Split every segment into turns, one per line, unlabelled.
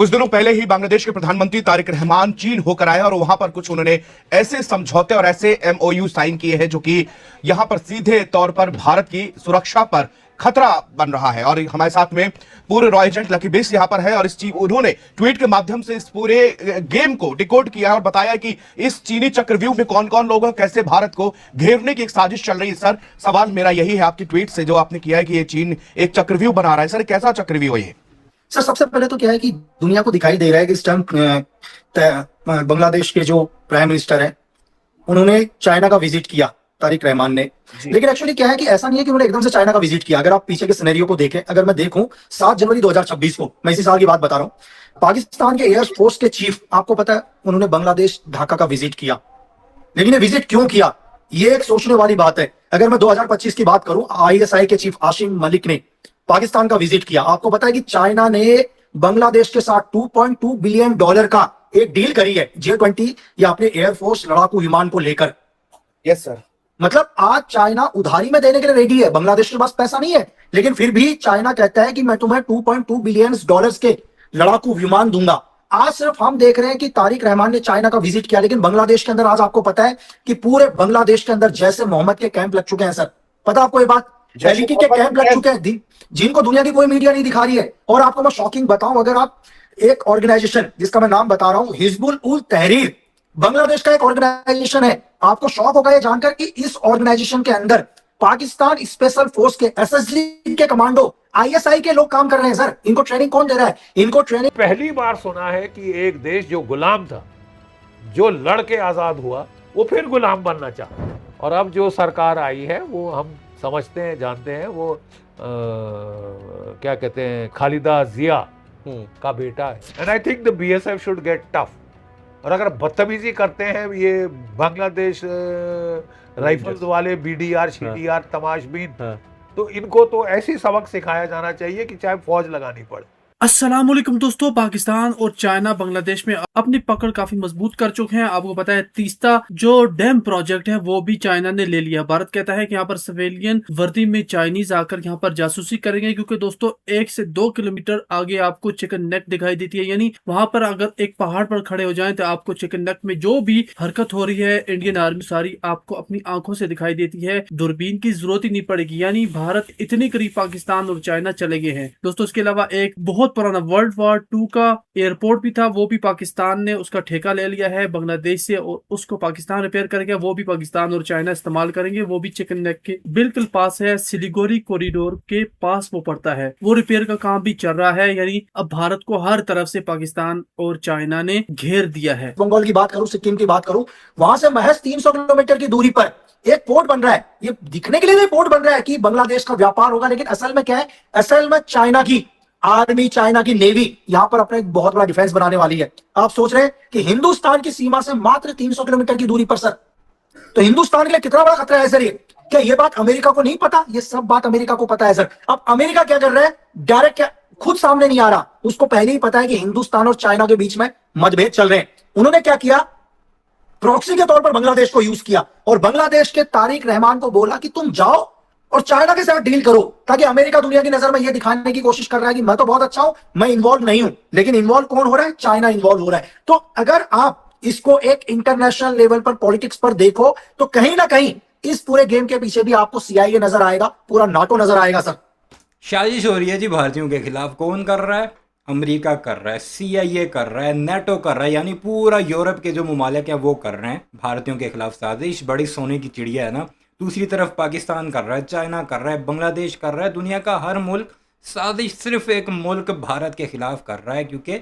कुछ दिनों पहले ही बांग्लादेश के प्रधानमंत्री तारिक रहमान चीन होकर आए और वहां पर कुछ उन्होंने ऐसे समझौते और ऐसे एमओयू साइन किए हैं जो कि यहां पर सीधे तौर पर भारत की सुरक्षा पर खतरा बन रहा है। और हमारे साथ में पूरे रॉ एजेंट लकी बेस यहां पर है और उन्होंने ट्वीट के माध्यम से इस पूरे गेम को डिकोड किया और बताया कि इस चीनी चक्रव्यूह में कौन कौन लोग हैं, कैसे भारत को घेरने की एक साजिश चल रही है। सर, सवाल मेरा यही है आपकी ट्वीट से जो आपने किया है कि ये चीन एक चक्रव्यूह बना रहा है। सर, कैसा चक्रव्यूह है ये?
सर, सबसे पहले तो क्या है कि दुनिया को दिखाई दे रहा है कि इस टाइम बांग्लादेश के जो प्राइम मिनिस्टर है उन्होंने चाइना का विजिट किया, तारिक रहमान ने। लेकिन एक्चुअली क्या है कि ऐसा नहीं है कि उन्होंने एकदम से चाइना का विजिट किया। अगर आप पीछे के सिनेरियो को देखें, अगर मैं देखूं 7 जनवरी 2026 को, मैं इसी साल की बात बता रहा हूं, पाकिस्तान के एयर फोर्स के चीफ, आपको पता है, उन्होंने बांग्लादेश ढाका का विजिट किया। लेकिन ये विजिट क्यों किया, ये एक सोचने वाली बात है। अगर मैं 2025 की बात करूं, ISI के चीफ आसिम मलिक ने पाकिस्तान का विजिट किया। आपको पता है कि चाइना ने बांग्लादेश के साथ $2.2 बिलियन का एक डील करी है J-20 या अपने एयरफोर्स लड़ाकू विमान को लेकर।
Yes sir.
मतलब आज चाइना उधारी में देने के लिए रेडी है, बांग्लादेश के पास पैसा नहीं है, लेकिन फिर भी चाइना कहता है कि मैं तुम्हें $2.2 बिलियन के लड़ाकू विमान दूंगा। आज सिर्फ हम देख रहे हैं कि तारिक रहमान ने चाइना का विजिट किया, लेकिन बांग्लादेश के अंदर आज आपको पता है कि पूरे बांग्लादेश के अंदर जैसे मोहम्मद के कैंप लग चुके हैं। सर, पता आपको ये बात? LET के कैंप लग चुके हैं जिनको दुनिया की कोई मीडिया नहीं दिखा रही है। और आपको मैं शॉकिंग बताऊं, अगर आप एक ऑर्गेनाइजेशन जिसका मैं नाम बता रहा हूं, हिजबुल उल तहरीर, बांग्लादेश का एक ऑर्गेनाइजेशन है, आपको शौक होगा ये जानकर कि इस ऑर्गेनाइजेशन के अंदर पाकिस्तान स्पेशल फोर्स के SSG के कमांडो, ISI के लोग काम कर रहे हैं। सर, इनको ट्रेनिंग कौन दे रहा है? इनको ट्रेनिंग
पहली बार सुना है कि एक देश जो गुलाम था, जो लड़ के आजाद हुआ, वो फिर गुलाम बनना चाहा। और अब जो सरकार आई है वो हम समझते हैं, जानते हैं, वो क्या कहते हैं, खालिदा जिया का बेटा है। And I think the BSF should get tough. और अगर बदतमीजी करते हैं ये बांग्लादेश राइफल्स वाले BDR CDR तमाशबीन, तो इनको तो ऐसी सबक सिखाया जाना चाहिए कि चाहे फौज लगानी पड़े।
अस्सलाम वालेकुम दोस्तों, पाकिस्तान और चाइना बांग्लादेश में अपनी पकड़ काफी मजबूत कर चुके हैं। आपको पता है तीस्ता जो डैम प्रोजेक्ट है वो भी चाइना ने ले लिया। भारत कहता है कि यहाँ पर सिविलियन वर्दी में चाइनीज आकर यहाँ पर जासूसी करेंगे, क्योंकि दोस्तों 1 से 2 किलोमीटर आगे आपको चिकन नेक दिखाई देती है। यानी वहां पर अगर एक पहाड़ पर खड़े हो जाए तो आपको चिकन नेक में जो भी हरकत हो रही है इंडियन आर्मी सारी आपको अपनी आंखों से दिखाई देती है। दूरबीन की जरूरत ही नहीं पड़ेगी। यानी भारत इतनी करीब पाकिस्तान और चाइना चले गए हैं दोस्तों। इसके अलावा एक बहुत पुराना World War II का एयरपोर्ट भी था, वो भी पाकिस्तान ने उसका ठेका ले लिया है बांग्लादेश से, और उसको पाकिस्तान रिपेयर करेगा। वो भी पाकिस्तान और चाइना इस्तेमाल करेंगे। वो भी चिकन नेक के बिल्कुल पास है, सिलीगुड़ी कॉरिडोर के पास वो पड़ता है। वो रिपेयर का काम भी चल रहा है। यानी अब भारत को हर तरफ से पाकिस्तान और चाइना ने घेर दिया है।
बंगाल की बात करूं, सिक्किम की बात करूं, वहां से महज 300 किलोमीटर की दूरी पर एक पोर्ट बन रहा है। ये दिखने के लिए नहीं पोर्ट बन रहा है कि बांग्लादेश का व्यापार होगा, लेकिन असल में क्या है, असल में चाइना की आर्मी, चाइना की नेवी यहां पर अपना एक बहुत बड़ा डिफेंस बनाने वाली है। आप सोच रहे हैं कि हिंदुस्तान की सीमा से मात्र 300 किलोमीटर की दूरी पर सर, तो हिंदुस्तान के लिए कितना बड़ा खतरा है सर ये? क्या ये बात अमेरिका को नहीं पता? ये सब बात अमेरिका को पता है सर। अब अमेरिका क्या कर रहा है, डायरेक्ट क्या खुद सामने नहीं आ रहा, उसको पहले ही पता है कि हिंदुस्तान और चाइना के बीच में मतभेद चल रहे हैं। उन्होंने क्या किया, प्रॉक्सी के तौर पर बांग्लादेश को यूज किया और बांग्लादेश के तारिक रहमान को बोला कि तुम जाओ और चाइना के साथ डील करो, ताकि अमेरिका दुनिया की नजर में यह दिखाने की कोशिश कर रहा है कि मैं तो बहुत अच्छा हूं, मैं इन्वॉल्व नहीं हूं। लेकिन इन्वॉल्व कौन हो रहा है? चाइना इन्वॉल्व हो रहा है। तो अगर आप इसको एक इंटरनेशनल लेवल पर, पॉलिटिक्स पर देखो, तो कहीं ना कहीं इस पूरे गेम के पीछे भी आपको CIA नजर आएगा, पूरा नाटो नजर आएगा सर।
साजिश हो रही है जी भारतीयों के खिलाफ। कौन कर रहा है? अमेरिका कर रहा है, CIA कर रहा है, NATO कर रहा है, यानी पूरा यूरोप के जो ममालिक हैं वो कर रहे हैं भारतीयों के खिलाफ साजिश। बड़ी सोने की चिड़िया है ना। दूसरी तरफ पाकिस्तान कर रहा है, चाइना कर रहा है, बांग्लादेश कर रहा है, दुनिया का हर मुल्क साजिश सिर्फ एक मुल्क भारत के खिलाफ कर रहा है, क्योंकि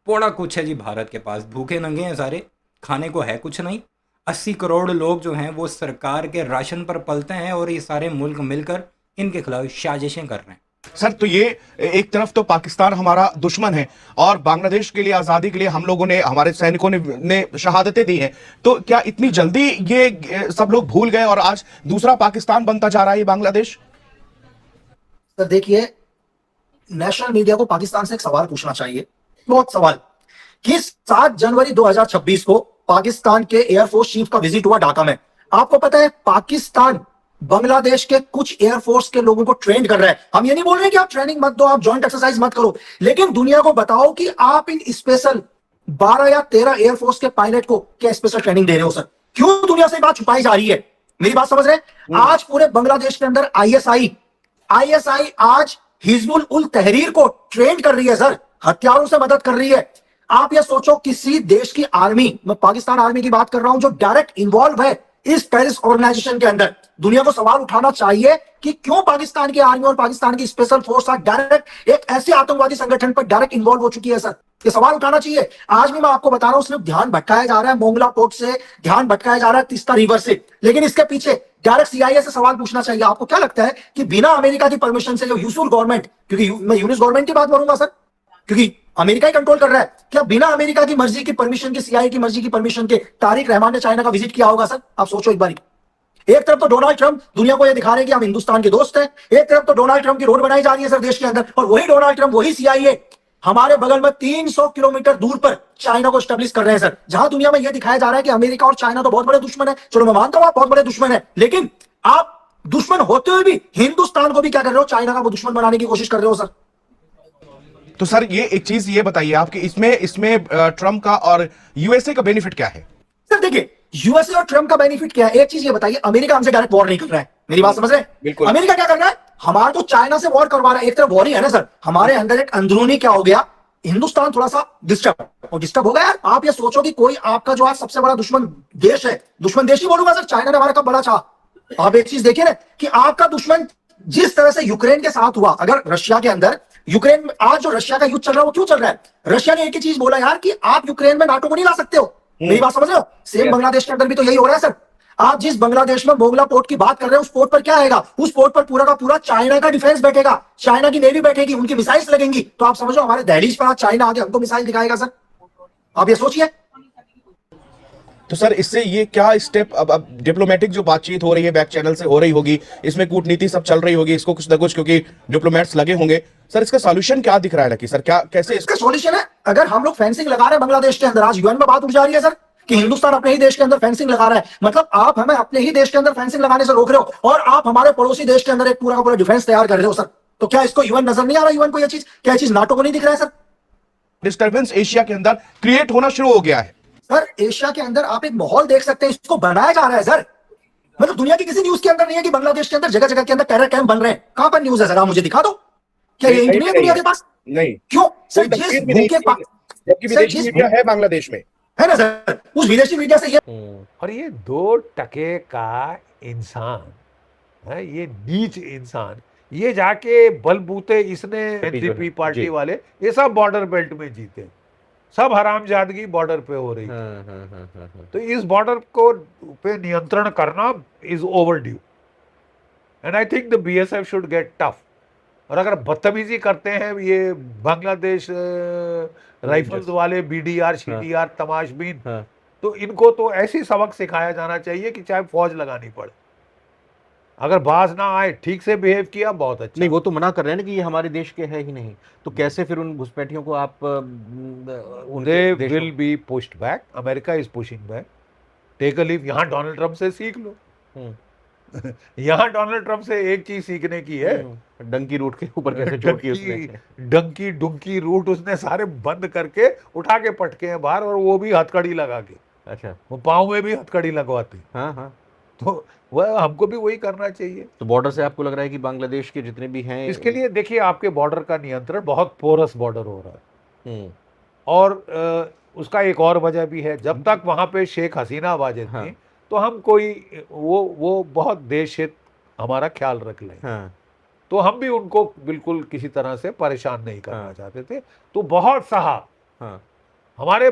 पोड़ा कुछ है जी भारत के पास। भूखे नंगे हैं सारे, खाने को है कुछ नहीं। 80 करोड़ लोग जो हैं वो सरकार के राशन पर पलते हैं और ये सारे मुल्क मिलकर इनके खिलाफ साजिशें कर रहे हैं।
सर, तो ये एक तरफ तो पाकिस्तान हमारा दुश्मन है और बांग्लादेश के लिए, आजादी के लिए हम लोगों ने, हमारे सैनिकों ने शहादतें दी हैं, तो क्या इतनी जल्दी ये सब लोग भूल गए और आज दूसरा पाकिस्तान बनता जा रहा है ये बांग्लादेश?
सर देखिए, नेशनल मीडिया को पाकिस्तान से एक सवाल पूछना चाहिए, बहुत सवाल, कि 7 जनवरी 2026 को पाकिस्तान के एयरफोर्स चीफ का विजिट हुआ ढाका में। आपको पता है पाकिस्तान बांग्लादेश के कुछ एयरफोर्स के लोगों को ट्रेन कर रहा है। हम ये नहीं बोल रहे कि आप ट्रेनिंग मत दो, आप जॉइंट एक्सरसाइज मत करो, लेकिन दुनिया को बताओ कि आप इन स्पेशल 12 या 13 एयरफोर्स के पायलट को क्या स्पेशल ट्रेनिंग दे रहे हो सर? क्यों दुनिया से बात छुपाई जा रही है? मेरी बात समझ रहे हैं? आज पूरे बांग्लादेश के अंदर आईएसआई आज हिजबुल उल तहरीर को ट्रेन कर रही है सर, हथियारों से मदद कर रही है। आप ये सोचो, किसी देश की आर्मी, मैं पाकिस्तान आर्मी की बात कर रहा हूं, जो डायरेक्ट इन्वॉल्व है इस टेररिस्ट ऑर्गेनाइजेशन के अंदर, दुनिया को सवाल उठाना चाहिए कि क्यों पाकिस्तान की आर्मी और पाकिस्तान की स्पेशल फोर्स आज डायरेक्ट एक ऐसे आतंकवादी संगठन पर डायरेक्ट इन्वॉल्व हो चुकी है सर। ये सवाल उठाना चाहिए। आज भी मैं आपको बता रहा हूं, सिर्फ ध्यान भटकाया जा रहा है मोंगला पोर्ट से, ध्यान भटकाया जा रहा है तीस्ता रिवर से, लेकिन इसके पीछे डायरेक्ट सीआईए से सवाल पूछना चाहिए। आपको क्या लगता है कि बिना अमेरिका की परमिशन से जो यूसुफ गवर्नमेंट, क्योंकि मैं यूनिस गवर्नमेंट की बात करूंगा सर, क्योंकि अमेरिका ही कंट्रोल कर रहा है, क्या बिना अमेरिका की मर्जी की परमिशन के, सीआईए की मर्जी की परमिशन के तारिक रहमान ने चाइना का विजिट किया होगा सर? आप सोचो एक बारी। एक तरफ तो डोनाल्ड ट्रंप दुनिया को यह दिखा रहे हैं कि हम हिंदुस्तान के दोस्त हैं, एक तरफ तो डोनाल्ड ट्रंप की रोड बनाई जा रही है सर देश के अंदर, और वही डोनाल्ड ट्रंप, वही सीआईए हमारे बगल में 300 किलोमीटर दूर पर चाइना को स्टैब्लिश कर रहे हैं सर। जहां दुनिया में यह दिखाया जा रहा है कि अमेरिका और चाइना तो बहुत बड़े दुश्मन है, चलो मैं मानता हूं आप बहुत बड़े दुश्मन है, लेकिन आप दुश्मन होते हुए भी हिंदुस्तान को भी क्या कर रहे हो, चाइना का वो दुश्मन बनाने की कोशिश कर रहे हो सर।
तो सर ये एक चीज ये बताइए आप कि इसमें ट्रम्प का और यूएसए का बेनिफिट क्या है?
सर देखिए, यूएसए और ट्रम्प का बेनिफिट क्या है? एक चीज ये बताइए, अमेरिका हमसे डायरेक्ट वॉर नहीं कर रहा है, मेरी बात समझ रहे हैं?
बिल्कुल।
अमेरिका क्या कर रहा है, हमारे तो चाइना से वॉर करवा रहा है। एक तरफ वॉर ही है ना सर, हमारे अंदर एक अंदरूनी क्या हो गया, हिंदुस्तान थोड़ा सा डिस्टर्ब हो गया यार। आप ये सोचो कि कोई आपका जो आज सबसे बड़ा दुश्मन देश है, दुश्मन देश ही बोलूंगा सर, चाइना ने हमारा कब बड़ा चाहा। आप एक चीज देखिए ना कि आपका दुश्मन जिस तरह से यूक्रेन के साथ हुआ, अगर रशिया के अंदर, यूक्रेन में आज जो रशिया का युद्ध चल रहा है वो क्यों चल रहा है? रशिया ने एक ही चीज बोला यार कि आप यूक्रेन में नाटो को नहीं ला सकते हो। मेरी बात समझ रहे हो? सेम बांग्लादेश के अंदर भी तो यही हो रहा है सर। आप जिस बांग्लादेश में मोगला पोर्ट की बात कर रहे हैं, उस पोर्ट पर क्या आएगा? उस पोर्ट पर पूरा का पूरा चाइना का डिफेंस बैठेगा, चाइना की नेवी बैठेगी, उनकी मिसाइल्स लगेंगी। तो आप समझो हमारे दहलीज पर आज चाइना आगे हमको मिसाइल दिखाएगा सर। आप ये सोचिए।
तो सर इससे ये क्या स्टेप, अब डिप्लोमेटिक जो बातचीत हो रही है बैक चैनल से हो रही होगी, इसमें कूटनीति सब चल रही होगी, इसको कुछ ना कुछ, क्योंकि डिप्लोमेट्स लगे होंगे सर, इसका सॉल्यूशन क्या दिख रहा है? सर क्या कैसे
इसका सॉल्यूशन है, अगर हम लोग फेंसिंग लगा रहे हैं बांग्लादेश के अंदर, आज यूएन में बात उठ जा रही है सर कि हिंदुस्तान अपने ही देश के अंदर फेंसिंग लगा रहा है, मतलब आप हमें अपने ही देश के अंदर फेंसिंग लगाने से रोक रहे हो और आप हमारे पड़ोसी देश के अंदर एक पूरा का पूरा डिफेंस तैयार कर रहे हो सर। तो क्या इसको यूएन नजर नहीं आ रहा? यूएन को यह चीज, क्या चीज नाटो को नहीं दिख रहा है सर?
डिस्टर्बेंस एशिया के अंदर क्रिएट होना शुरू हो गया है
सर। एशिया के अंदर आप एक माहौल देख सकते हैं, इसको बनाया जा रहा है सर। मतलब दुनिया की किसी न्यूज के अंदर नहीं है कि बांग्लादेश के अंदर जगह जगह के अंदर टेरर कैंप बन रहे हैं। कहां पर न्यूज है? जरा मुझे दिखा दो। क्या ये नहीं है दुनिया के पास?
नहीं।
क्यों सर? जिस भूखे
जबकि विदेशी मीडिया है बांग्लादेश में,
है ना सर, उस विदेशी मीडिया से ये
और ये 2 टके का इंसान है, ये नीच इंसान, ये जाके बलबूते इसने एनसीपी पार्टी वाले ये सब बॉर्डर बेल्ट में जीते, सब हरामजादगी बॉर्डर पे हो रही है। तो इस बॉर्डर को पे नियंत्रण करना is over due and I think the BSF should get tough. और अगर बदतमीजी करते हैं ये बांग्लादेश राइफल्स वाले, बीडीआर शीडीआर तमाशबीन, तो इनको तो ऐसी सबक सिखाया जाना चाहिए कि चाहे फौज लगानी पड़े। अगर बाज ना आए, ठीक से बिहेव किया, बहुत अच्छा।
नहीं, वो तो मना कर रहे हैं ना कि ये हमारे देश के है ही नहीं, तो कैसे फिर उन घुसपैठियों को आप
they will be pushed back, America is pushing back, take a leave. यहाँ डोनाल्ड ट्रंप से सीख लो। यहाँ डोनाल्ड ट्रंप से एक चीज सीखने की है,
डंकी रूट के ऊपर कैसे चौकी उसने,
डंकी डुंकी रूट उसने सारे बंद करके उठा के पटके हैं बाहर, और वो भी हथकड़ी लगा के।
अच्छा,
वो पाँव में भी हथकड़ी लगवाती।
हाँ हाँ,
तो वह हमको भी वही करना चाहिए।
तो बॉर्डर से आपको लग रहा है कि बांग्लादेश के जितने भी हैं,
इसके लिए देखिए, आपके बॉर्डर का नियंत्रण बहुत पोरस बॉर्डर हो रहा है, और उसका एक और वजह भी है, जब तक वहां पे शेख हसीना वाजिद थी, तो हम कोई वो बहुत देश हित हमारा ख्याल रख लें, तो हम भी उनको बिल्कुल किसी तरह से परेशान नहीं करना चाहते थे। तो बहुत सहा। हमारे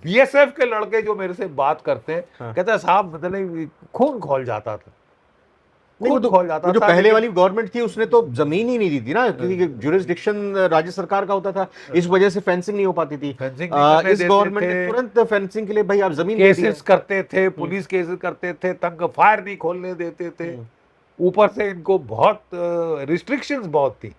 बीएसएफ के लड़के जो मेरे से बात करते हैं, कहते हैं साहब मतलब खून खोल जाता था, खून खोल जाता था।
जो पहले वाली गवर्नमेंट थी उसने तो जमीन ही नहीं दी थी ना, क्योंकि जुरिस्डिक्शन राज्य सरकार का होता था, इस वजह से फेंसिंग नहीं हो पाती थी। इस गवर्नमेंट ने तुरंत फेंसिंग के लिए भाई आप जमीन
केसेस करते थे, पुलिस केसेस करते थे, तंग फायर नहीं खोलने देते थे, ऊपर से इनको बहुत रिस्ट्रिक्शंस बहुत थी।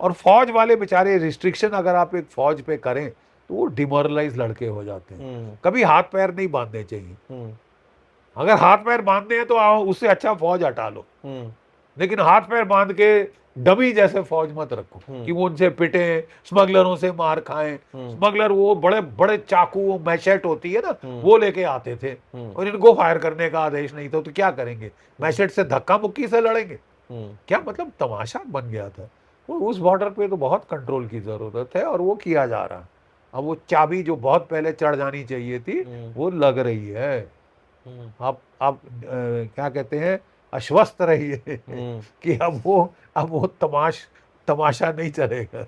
और फौज वाले बेचारे, रिस्ट्रिक्शन अगर आप एक फौज पे करें तो वो डिमोरलाइज लड़के हो जाते हैं। कभी हाथ पैर नहीं बांधने चाहिए। अगर हाथ पैर बांधने हैं तो आओ, उससे अच्छा फौज हटा लो, लेकिन हाथ पैर बांध के डमी जैसे फौज मत रखो कि वो उनसे पिटे, स्मगलरों से मार खाएं। स्मगलर वो बड़े बड़े चाकू, वो मैशेट होती है ना, वो लेके आते थे और इनको फायर करने का आदेश नहीं था, तो क्या करेंगे, मैशेट से धक्का मुक्की से लड़ेंगे? क्या मतलब तमाशा बन गया था। तो उस बॉर्डर पे तो बहुत कंट्रोल की जरूरत है और वो किया जा रहा है। अब वो चाबी जो बहुत पहले चढ़ जानी चाहिए थी वो लग रही है। आप क्या कहते हैं, आश्वस्त रहिए कि अब वो तमाशा नहीं चलेगा।